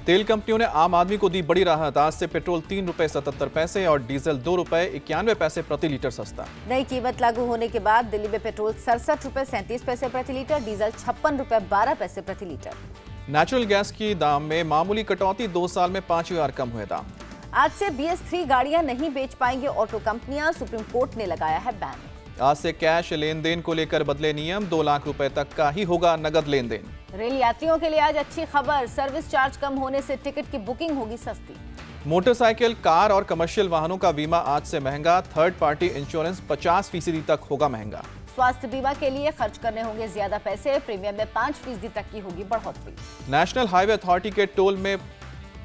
तेल कंपनियों ने आम आदमी को दी बड़ी राहत। आज से पेट्रोल 3 रुपए 77 पैसे और डीजल 2 रुपए 91 पैसे प्रति लीटर सस्ता। नई कीमत लागू होने के बाद दिल्ली में पेट्रोल 67 रुपए 37 पैसे प्रति लीटर, डीजल 56 रुपए 12 पैसे प्रति लीटर। नेचुरल गैस की दाम में मामूली कटौती, 2 साल में 5 बार कम हुए दाम। आज से BS3 गाड़ियां नहीं बेच पाएंगे ऑटो कंपनियां, सुप्रीम कोर्ट ने लगाया है बैन। आज से कैश लेन देन को लेकर बदले नियम, 2 लाख रुपए तक का ही होगा नगद लेन देन। रेल यात्रियों के लिए आज अच्छी खबर, सर्विस चार्ज कम होने से टिकट की बुकिंग होगी सस्ती। मोटरसाइकिल, कार और कमर्शियल वाहनों का बीमा आज से महंगा, थर्ड पार्टी इंश्योरेंस 50% तक होगा महंगा। स्वास्थ्य बीमा के लिए खर्च करने होंगे ज्यादा पैसे, प्रीमियम में 5% तक की होगी बढ़ोतरी। नेशनल हाईवे अथॉरिटी के टोल में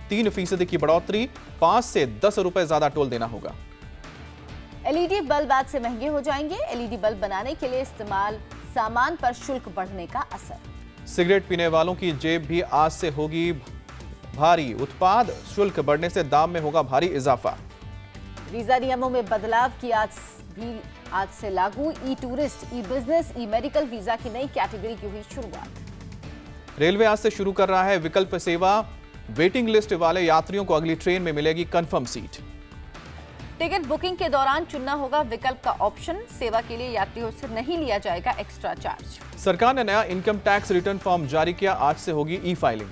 3% की बढ़ोतरी, 5 से 10 रुपए ज्यादा टोल देना होगा। LED बल्ब आज से महंगे हो जाएंगे, LED बल्ब बनाने के लिए इस्तेमाल सामान पर शुल्क बढ़ने का असर। सिगरेट पीने वालों की जेब भी आज से होगी भारी, उत्पाद शुल्क बढ़ने से दाम में होगा भारी इजाफा। वीजा नियमों में बदलाव की आज से लागू, ई-टूरिस्ट, ई-बिजनेस, ई-मेडिकल वीजा की नई कैटेगरी की हुई शुरुआत। रेलवे आज से शुरू कर रहा है विकल्प सेवा, वेटिंग लिस्ट वाले यात्रियों को अगली ट्रेन में मिलेगी कंफर्म सीट। टिकट बुकिंग के दौरान चुनना होगा विकल्प का ऑप्शन, सेवा के लिए यात्रियों से नहीं लिया जाएगा एक्स्ट्रा चार्ज। सरकार ने नया इनकम टैक्स रिटर्न फॉर्म जारी किया, आज से होगी ई-फाइलिंग।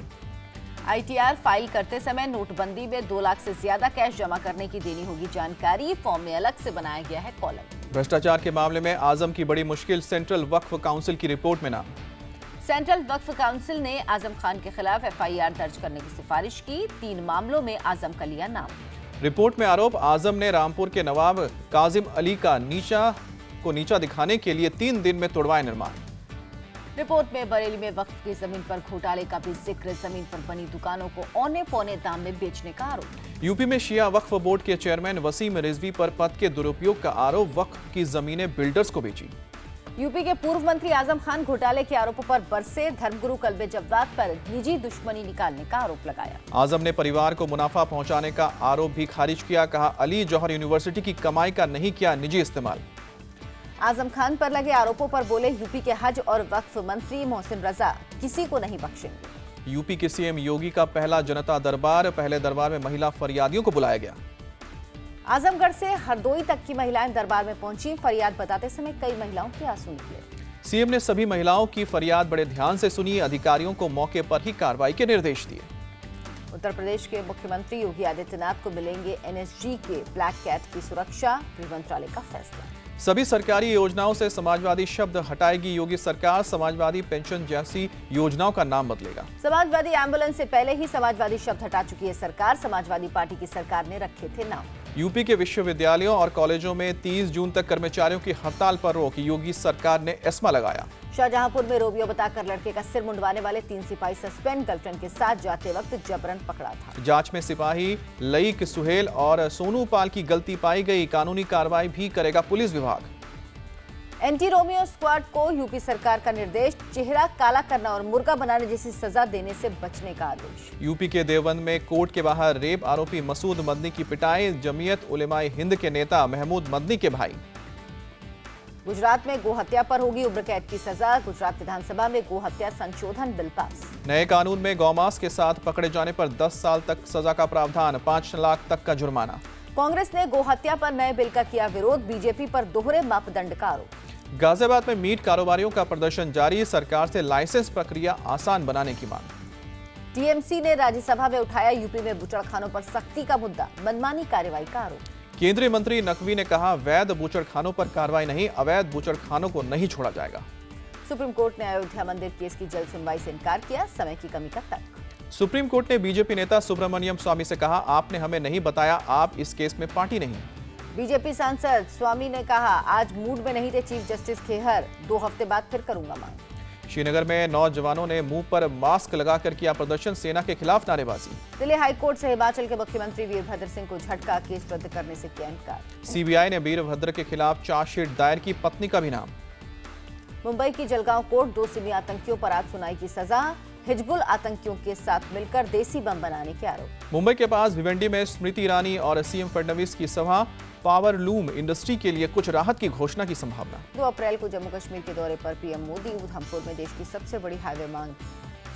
ITR फाइल करते समय नोटबंदी में 2 लाख से ज्यादा कैश जमा करने की देनी होगी जानकारी, फॉर्म में अलग से बनाया गया है कॉलम। भ्रष्टाचार के मामले में आजम की बड़ी मुश्किल, सेंट्रल वक्फ काउंसिल की रिपोर्ट में नाम। सेंट्रल वक्फ काउंसिल ने आजम खान के खिलाफ FIR दर्ज करने की सिफारिश की, 3 मामलों में आजम का लिया नाम। रिपोर्ट में आरोप, आजम ने रामपुर के नवाब काजिम अली का नीचा दिखाने के लिए 3 दिन में तोड़वाया निर्माण। रिपोर्ट में बरेली में वक्फ की जमीन पर घोटाले का भी जिक्र, जमीन पर बनी दुकानों को औने पौने दाम में बेचने का आरोप। यूपी में शिया वक्फ बोर्ड के चेयरमैन वसीम रिजवी पर पद के दुरुपयोग का आरोप, वक्फ की जमीनें बिल्डर्स को बेची। यूपी के पूर्व मंत्री आजम खान घोटाले के आरोपों पर बरसे, धर्मगुरु कल्बे जव्वाद पर निजी दुश्मनी निकालने का आरोप लगाया। आजम ने परिवार को मुनाफा पहुंचाने का आरोप भी खारिज किया, कहा अली जौहर यूनिवर्सिटी की कमाई का नहीं किया निजी इस्तेमाल। आजम खान पर लगे आरोपों पर बोले यूपी के हज और वक्फ मंत्री मोहसिन रजा किसी को नहीं बख्शेंगे। यूपी के CM योगी का पहला जनता दरबार, पहले दरबार में महिला फरियादियों को बुलाया गया। आजमगढ़ से हरदोई तक की महिलाएं दरबार में पहुंची, फरियाद बताते समय कई महिलाओं के आंसू निकले। CM ने सभी महिलाओं की फरियाद बड़े ध्यान से सुनी, अधिकारियों को मौके पर ही कार्रवाई के निर्देश दिए। उत्तर प्रदेश के मुख्यमंत्री योगी आदित्यनाथ को मिलेंगे NSG के ब्लैक कैट की सुरक्षा, गृह मंत्रालय का फैसला। सभी सरकारी योजनाओं से समाजवादी शब्द हटाएगी योगी सरकार, समाजवादी पेंशन जैसी योजनाओं का नाम बदलेगा। समाजवादी एम्बुलेंस से पहले ही समाजवादी शब्द हटा चुकी है सरकार, समाजवादी पार्टी की सरकार ने रखे थे नाम। यूपी के विश्वविद्यालयों और कॉलेजों में 30 जून तक कर्मचारियों की हड़ताल पर रोक, योगी सरकार ने एस्मा लगाया। शाहजहांपुर में रोमियो बताकर लड़के का सिर मुंडवाने वाले 3 सिपाही सस्पेंड, गर्लफ्रेंड के साथ जाते वक्त जबरन पकड़ा था। जांच में सिपाही लईक सुहेल और सोनू पाल की गलती पाई गई, कानूनी कार्रवाई भी करेगा पुलिस विभाग। एंटी रोमियो स्क्वाड को यूपी सरकार का निर्देश, चेहरा काला करना और मुर्गा बनाने जैसी सजा देने से बचने का आदेश। यूपी के देवबंद में कोर्ट के बाहर रेप आरोपी मसूद मदनी की पिटाई, जमीयत उलेमाए हिंद के नेता महमूद मदनी के भाई। गुजरात में गोहत्या पर होगी उम्र कैद की सजा, गुजरात विधानसभा में गोहत्या संशोधन बिल पास। नए कानून में गौमांस के साथ पकड़े जाने पर 10 साल तक सजा का प्रावधान, 5 लाख तक का जुर्माना। कांग्रेस ने गोहत्या पर नए बिल का किया विरोध, बीजेपी पर दोहरे मापदंड का आरोप। गाजियाबाद में मीट कारोबारियों का प्रदर्शन जारी, सरकार से लाइसेंस प्रक्रिया आसान बनाने की मांग। TMC ने राज्यसभा में उठाया यूपी में बूचड़खानों पर सख्ती का मुद्दा, मनमानी कार्रवाई का आरोप। केंद्रीय मंत्री नकवी ने कहा, वैध बूचड़खानों पर कार्रवाई नहीं, अवैध बूचड़खानों को नहीं छोड़ा जाएगा। सुप्रीम कोर्ट ने अयोध्या मंदिर केस की जल्द सुनवाई से इनकार किया, समय की कमी का तर्क। सुप्रीम कोर्ट ने बीजेपी नेता सुब्रमण्यम स्वामी से कहा, आपने हमें नहीं बताया, आप इस केस में पार्टी नहीं। बीजेपी सांसद स्वामी ने कहा, आज मूड में नहीं थे चीफ जस्टिस खेहर, 2 हफ्ते बाद फिर करूंगा मांग। श्रीनगर में नौजवानों ने मुंह पर मास्क लगाकर किया प्रदर्शन, सेना के खिलाफ नारेबाजी। दिल्ली हाईकोर्ट से हिमाचल के मुख्यमंत्री वीरभद्र सिंह को झटका, केस रद्द करने से किया इनकार। CBI ने वीरभद्र के खिलाफ चार्जशीट दायर की, पत्नी का भी नाम। मुंबई की जलगांव कोर्ट, 2 सिमी आतंकियों पर आज सुनाई की सजा, हिजबुल आतंकियों के साथ मिलकर देसी बम बनाने के आरोप। मुंबई के पास भिवंडी में स्मृति ईरानी और CM फडणवीस की सभा, पावर लूम इंडस्ट्री के लिए कुछ राहत की घोषणा की संभावना। 2 अप्रैल को जम्मू कश्मीर के दौरे पर PM मोदी, उधमपुर में देश की सबसे बड़ी हाईवे मांग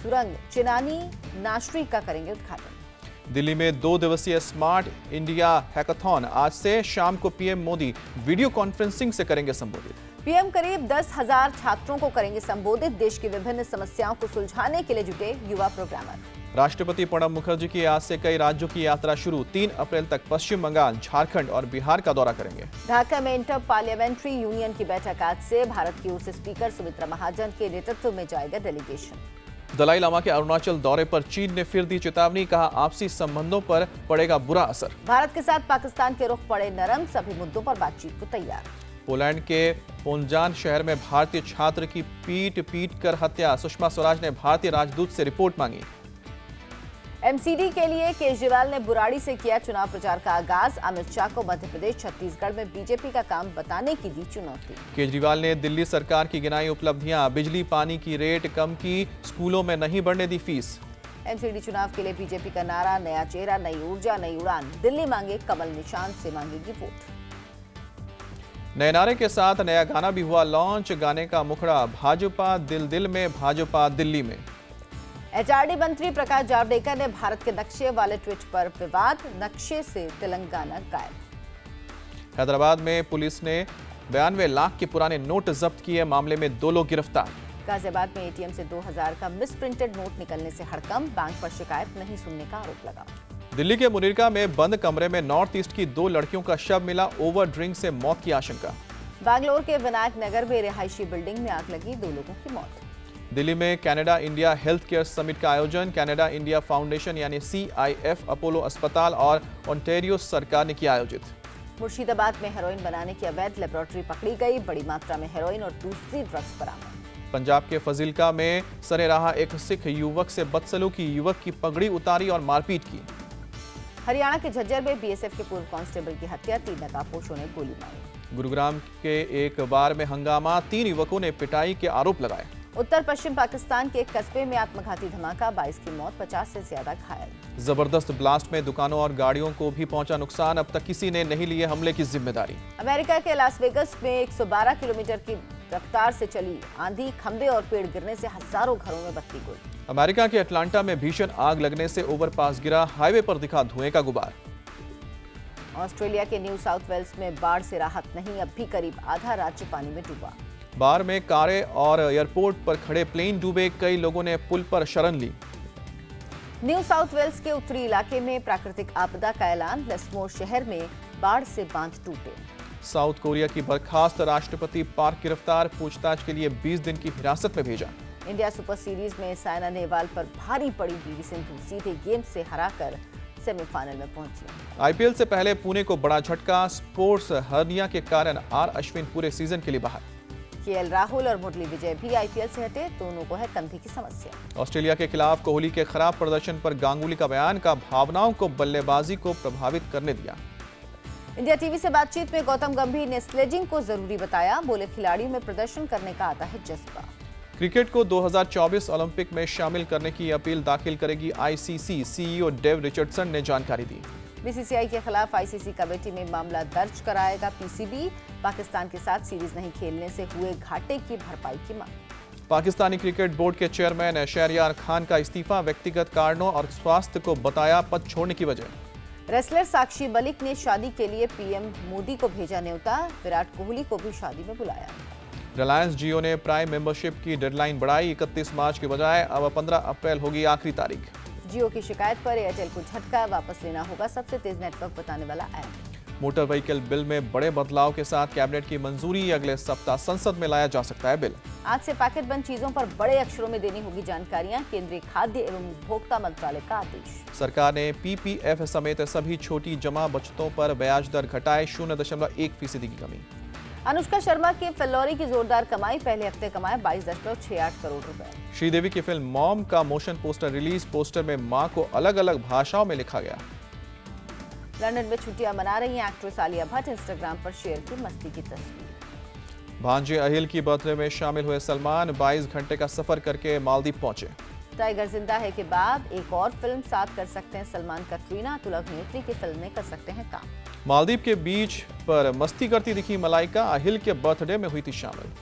सुरंग चिनानी नाश्री का करेंगे उद्घाटन। दिल्ली में 2 दिवसीय स्मार्ट इंडिया हैकाथॉन आज से शाम को पीएम मोदी वीडियो कॉन्फ्रेंसिंग से करेंगे संबोधित। पीएम करीब 10,000 छात्रों को करेंगे संबोधित। देश की विभिन्न समस्याओं को सुलझाने के लिए जुटे युवा प्रोग्रामर। राष्ट्रपति प्रणब मुखर्जी की आज से कई राज्यों की यात्रा शुरू। 3 अप्रैल तक पश्चिम बंगाल, झारखंड और बिहार का दौरा करेंगे। ढाका में इंटर पार्लियामेंट्री यूनियन की बैठक आज से। भारत की ओर से स्पीकर सुमित्रा महाजन के नेतृत्व में जाएगा डेलीगेशन। दलाई लामा के अरुणाचल दौरे पर चीन ने फिर दी चेतावनी, कहा आपसी संबंधों पर पड़ेगा बुरा असर। भारत के साथ पाकिस्तान के रुख पड़े नरम, सभी मुद्दों पर बातचीत को तैयार। पोलैंड के पोन्जान शहर में भारतीय छात्र की पीट कर हत्या। सुषमा स्वराज ने भारतीय राजदूत से रिपोर्ट मांगी। एमसीडी के लिए केजरीवाल ने बुराड़ी से किया चुनाव प्रचार का आगाज। अमित शाह को मध्य प्रदेश, छत्तीसगढ़ में बीजेपी का काम बताने की दी चुनौती। केजरीवाल ने दिल्ली सरकार की गिनाई उपलब्धियां। बिजली पानी की रेट कम की, स्कूलों में नहीं बढ़ने दी फीस। एमसीडी चुनाव के लिए बीजेपी का नारा, नया चेहरा, नई ऊर्जा, नई उड़ान। दिल्ली मांगे कमल निशान से मांगेगी वोट। नए नारे के साथ नया गाना भी हुआ लॉन्च। गाने का मुखड़ा, भाजपा दिल दिल में, भाजपा दिल्ली में। एचआरडी मंत्री प्रकाश जावड़ेकर ने भारत के नक्शे वाले ट्वीट पर विवाद, नक्शे से तेलंगाना गायब। हैदराबाद में पुलिस ने 92 लाख के पुराने नोट जब्त किए। मामले में 2 लोग गिरफ्तार। गाजियाबाद में एटीएम से 2000 का मिसप्रिंटेड नोट निकलने से हड़कंप, बैंक पर शिकायत नहीं सुनने का आरोप लगा। दिल्ली के मुनीरका में बंद कमरे में नॉर्थ ईस्ट की 2 लड़कियों का शव मिला। ओवर ड्रिंक से मौत की आशंका। बैंगलोर के विनायक नगर में रिहायशी बिल्डिंग में आग लगी, 2 लोगों की मौत। दिल्ली में Canada India health care summit का आयोजन। कनाडा इंडिया फाउंडेशन यानी CIF, अपोलो अस्पताल और ओंटारियो सरकार ने किया आयोजित। मुर्शिदाबाद में हेरोइन बनाने की अवैध लेबोरेटरी पकड़ी गई। बड़ी मात्रा में हेरोइन और दूसरी ड्रग्स बरामद। पंजाब के फजीलका में सरे रहा एक सिख युवक से बदसलूकी। युवक की पगड़ी उतारी और मारपीट की। हरियाणा के झज्जर में बीएसएफ के पूर्व कांस्टेबल की हत्या, 3 नकाबपोशों ने गोली मारी। गुरुग्राम के एक बार में हंगामा, 3 युवकों ने पिटाई के आरोप लगाए। उत्तर पश्चिम पाकिस्तान के एक कस्बे में आत्मघाती धमाका, 22 की मौत, 50 से ज्यादा घायल। जबरदस्त ब्लास्ट में दुकानों और गाड़ियों को भी पहुंचा नुकसान। अब तक किसी ने नहीं लिए हमले की जिम्मेदारी। अमेरिका के लास वेगस में 112 किलोमीटर की रफ्तार से चली आंधी, खंभे और पेड़ गिरने से हजारों घरों में बत्ती गुल। अमेरिका के अटलांटा में भीषण आग लगने से ओवरपास गिरा। हाईवे पर दिखा धुएं का गुबार। ऑस्ट्रेलिया के न्यू साउथ वेल्स में बाढ़ से राहत नहीं, अब भी करीब आधा राज्य पानी में डूबा। बाढ़ में कारें और एयरपोर्ट पर खड़े प्लेन डूबे। कई लोगों ने पुल पर शरण ली। न्यू साउथ वेल्स के उत्तरी इलाके में प्राकृतिक आपदा का ऐलान। लेस्मोर शहर में बाढ़ से बांध टूटे। साउथ कोरिया की बर्खास्त राष्ट्रपति पार्क गिरफ्तार। पूछताछ के लिए 20 दिन की हिरासत में भेजा। इंडिया सुपर सीरीज में साइना नेहवाल पर भारी पड़ी पीवी सिंधु, सीधे गेम से हराकर सेमीफाइनल में पहुंची। आईपीएल से पहले पुणे को बड़ा झटका। स्पोर्ट्स हर्निया के कारण आर अश्विन पूरे सीजन के लिए बाहर। केएल राहुल और मुरली विजय भी आईपीएल से हटे, दोनों को है कंधे की समस्या। ऑस्ट्रेलिया के खिलाफ कोहली के खराब प्रदर्शन पर गांगुली का बयान, का भावनाओं को बल्लेबाजी को प्रभावित करने दिया। इंडिया टीवी से बातचीत में गौतम गंभीर ने स्लेजिंग को जरूरी बताया, बोले खिलाड़ियों में प्रदर्शन करने का आता है जज्बा। क्रिकेट को 2024 ओलंपिक में शामिल करने की अपील दाखिल करेगी आईसीसी। सीईओ डेव रिचर्डसन ने जानकारी दी। बीसीसीआई के खिलाफ आईसीसी कमेटी में मामला दर्ज कराएगा पीसीबी। पाकिस्तान के साथ सीरीज नहीं खेलने से हुए घाटे की भरपाई की मांग। पाकिस्तानी क्रिकेट बोर्ड के चेयरमैन शहरयार खान का इस्तीफा, व्यक्तिगत कारणों और स्वास्थ्य को बताया पद छोड़ने की वजह। रेसलर साक्षी मलिक ने शादी के लिए पीएम मोदी को भेजा न्योता। विराट कोहली को भी शादी में बुलाया। रिलायंस जियो ने प्राइम मेंबरशिप की डेडलाइन बढ़ाई। 31 मार्च के बजाय अब 15 अप्रैल होगी आखिरी तारीख। जियो की शिकायत पर एयरटेल को झटका, वापस लेना होगा सबसे तेज नेटवर्क बताने वाला ऐप। मोटर व्हीकल बिल में बड़े बदलाव के साथ कैबिनेट की मंजूरी। अगले सप्ताह संसद में लाया जा सकता है बिल। आज से पैकेट बंद चीजों पर बड़े अक्षरों में देनी होगी जानकारियां, केंद्रीय खाद्य एवं उपभोक्ता मंत्रालय का आदेश। सरकार ने पीपीएफ समेत सभी छोटी जमा बचतों पर ब्याज दर घटाए, 0.1% की कमी। अनुष्का शर्मा के फिल्लौरी की जोरदार कमाई, पहले हफ्ते कमाए 22.68 करोड़ रुपए। श्रीदेवी की फिल्म मॉम का मोशन पोस्टर रिलीज। पोस्टर में मां को अलग अलग भाषाओं में लिखा गया। लंदन में छुट्टियां मना रही हैं एक्ट्रेस आलिया भट्ट, इंस्टाग्राम पर शेयर की मस्ती की तस्वीर। भांजे अहिल की बर्थडे में शामिल हुए सलमान, 22 घंटे का सफर करके मालदीव पहुंचे। टाइगर जिंदा है के बाद एक और फिल्म साथ कर सकते हैं सलमान, कटरीना, अतुल अग्निहोत्री की फिल्म में कर सकते हैं काम। मालदीव के बीच पर मस्ती करती दिखी मलाइका, अहिल के बर्थडे में हुई थी शामिल।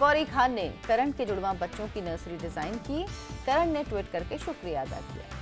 गौरी खान ने करण के जुड़वा बच्चों की नर्सरी डिजाइन की। करण ने ट्वीट करके शुक्रिया अदा किया।